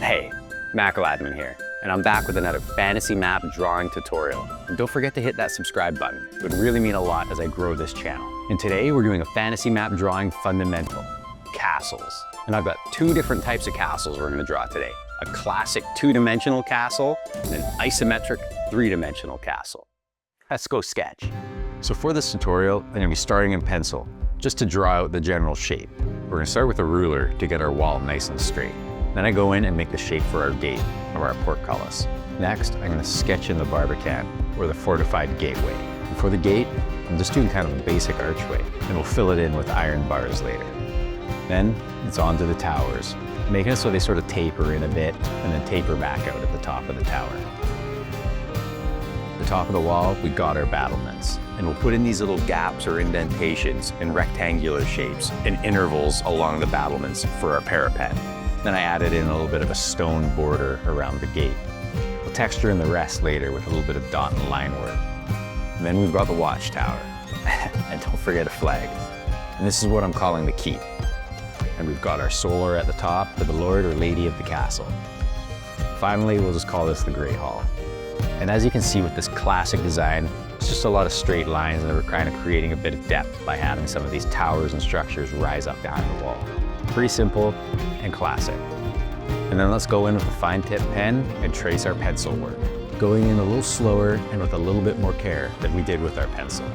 Hey, Admin here, and I'm back with another fantasy map drawing tutorial. And don't forget to hit that subscribe button. It would really mean a lot as I grow this channel. And today we're doing a fantasy map drawing fundamental, castles. And I've got two different types of castles we're gonna draw today. A classic two-dimensional castle and an isometric three-dimensional castle. Let's go sketch. So for this tutorial, I'm gonna be starting in pencil, just to draw out the general shape. We're gonna start with a ruler to get our wall nice and straight. Then I go in and make the shape for our gate of our portcullis. Next, I'm gonna sketch in the barbican, or the fortified gateway. And for the gate, I'm just doing kind of a basic archway, and we'll fill it in with iron bars later. Then it's on to the towers, making it so they sort of taper in a bit, and then taper back out at the top of the tower. At the top of the wall, we got our battlements, and we'll put in these little gaps or indentations in rectangular shapes and intervals along the battlements for our parapet. Then I added in a little bit of a stone border around the gate. We'll texture in the rest later with a little bit of dot and line work. And then we've got the watchtower. And don't forget a flag. And this is what I'm calling the keep. And we've got our solar at the top for the lord or lady of the castle. Finally, we'll just call this the Great Hall. And as you can see with this classic design, it's just a lot of straight lines, and we're kind of creating a bit of depth by having some of these towers and structures rise up behind the wall. Pretty simple and classic. And then let's go in with a fine tip pen and trace our pencil work, going in a little slower and with a little bit more care than we did with our pencil.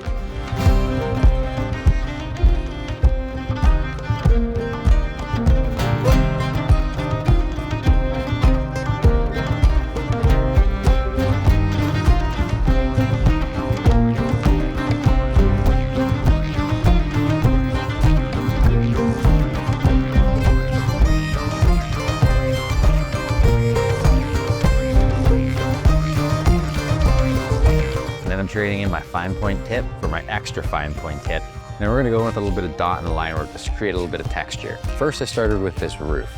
I'm trading in my fine point tip for my extra fine point tip. Then we're gonna go in with a little bit of dot and line work just to create a little bit of texture. First I started with this roof,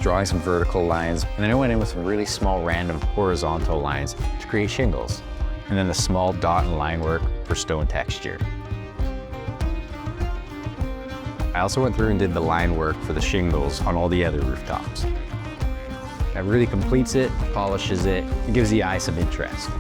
drawing some vertical lines, and then I went in with some really small random horizontal lines to create shingles. And then the small dot and line work for stone texture. I also went through and did the line work for the shingles on all the other rooftops. That really completes it, polishes it, and gives the eye some interest.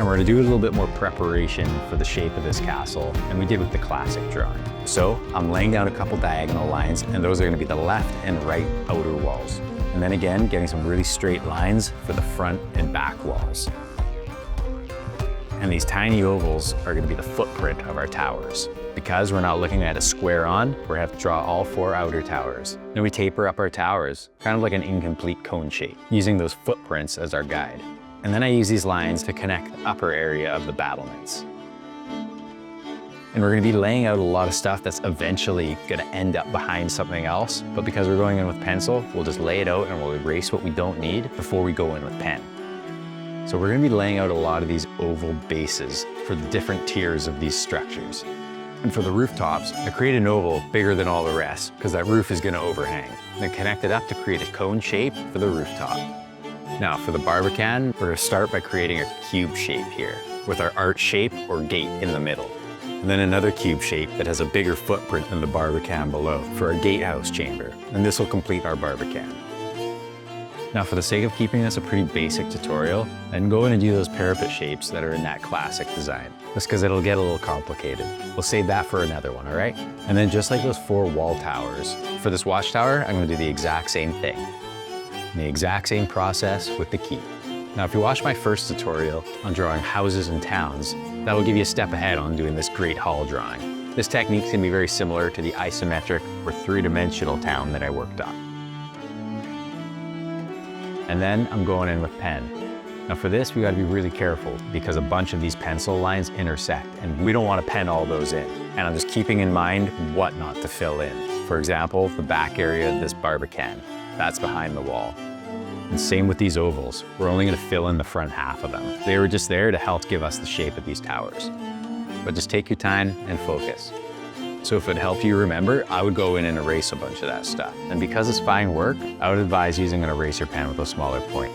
We're gonna do a little bit more preparation for the shape of this castle, and we did with the classic drawing. So I'm laying down a couple diagonal lines, and those are gonna be the left and right outer walls. And then again, getting some really straight lines for the front and back walls. And these tiny ovals are gonna be the footprint of our towers. Because we're not looking at a square on, we're gonna have to draw all four outer towers. Then we taper up our towers, kind of like an incomplete cone shape, using those footprints as our guide. And then I use these lines to connect the upper area of the battlements. And we're gonna be laying out a lot of stuff that's eventually gonna end up behind something else, but because we're going in with pencil, we'll just lay it out and we'll erase what we don't need before we go in with pen. So we're gonna be laying out a lot of these oval bases for the different tiers of these structures. And for the rooftops, I create an oval bigger than all the rest because that roof is gonna overhang. Then connect it up to create a cone shape for the rooftop. Now for the barbican, we're gonna start by creating a cube shape here with our arch shape or gate in the middle. And then another cube shape that has a bigger footprint than the barbican below for our gatehouse chamber. And this will complete our barbican. Now for the sake of keeping this a pretty basic tutorial, I'm going to do those parapet shapes that are in that classic design, just because it'll get a little complicated. We'll save that for another one, all right? And then just like those four wall towers, for this watchtower, I'm gonna do the exact same thing. The exact same process with the keep. Now, if you watch my first tutorial on drawing houses and towns, that will give you a step ahead on doing this Great Hall drawing. This technique can be very similar to the isometric or three-dimensional town that I worked on. And then I'm going in with pen. Now for this, we gotta be really careful because a bunch of these pencil lines intersect and we don't wanna pen all those in. And I'm just keeping in mind what not to fill in. For example, the back area of this barbican. That's behind the wall. And same with these ovals. We're only gonna fill in the front half of them. They were just there to help give us the shape of these towers. But just take your time and focus. So if it helped you remember, I would go in and erase a bunch of that stuff. And because it's fine work, I would advise using an eraser pen with a smaller point.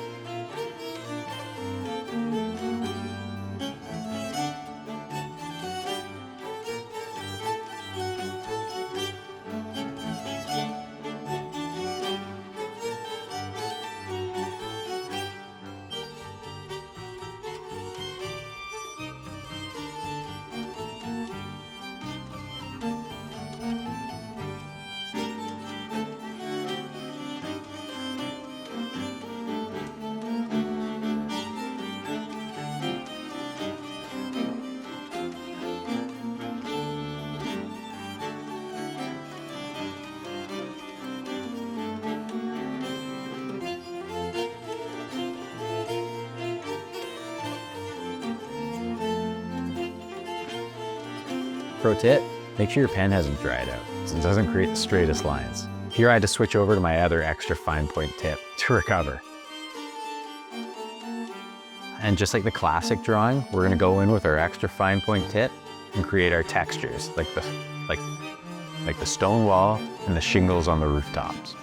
Pro tip, make sure your pen hasn't dried out, so it doesn't create the straightest lines. Here I had to switch over to my other extra fine point tip to recover. And just like the classic drawing, we're gonna go in with our extra fine point tip and create our textures, like the stone wall and the shingles on the rooftops.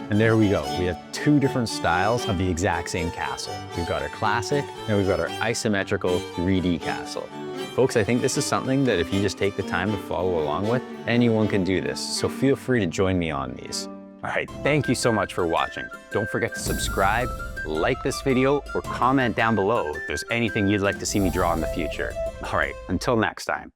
And there we go. We have two different styles of the exact same castle. We've got our classic and we've got our isometrical 3D castle. Folks, I think this is something that if you just take the time to follow along with, anyone can do this. So feel free to join me on these. All right, thank you so much for watching. Don't forget to subscribe, like this video, or comment down below if there's anything you'd like to see me draw in the future. All right, until next time.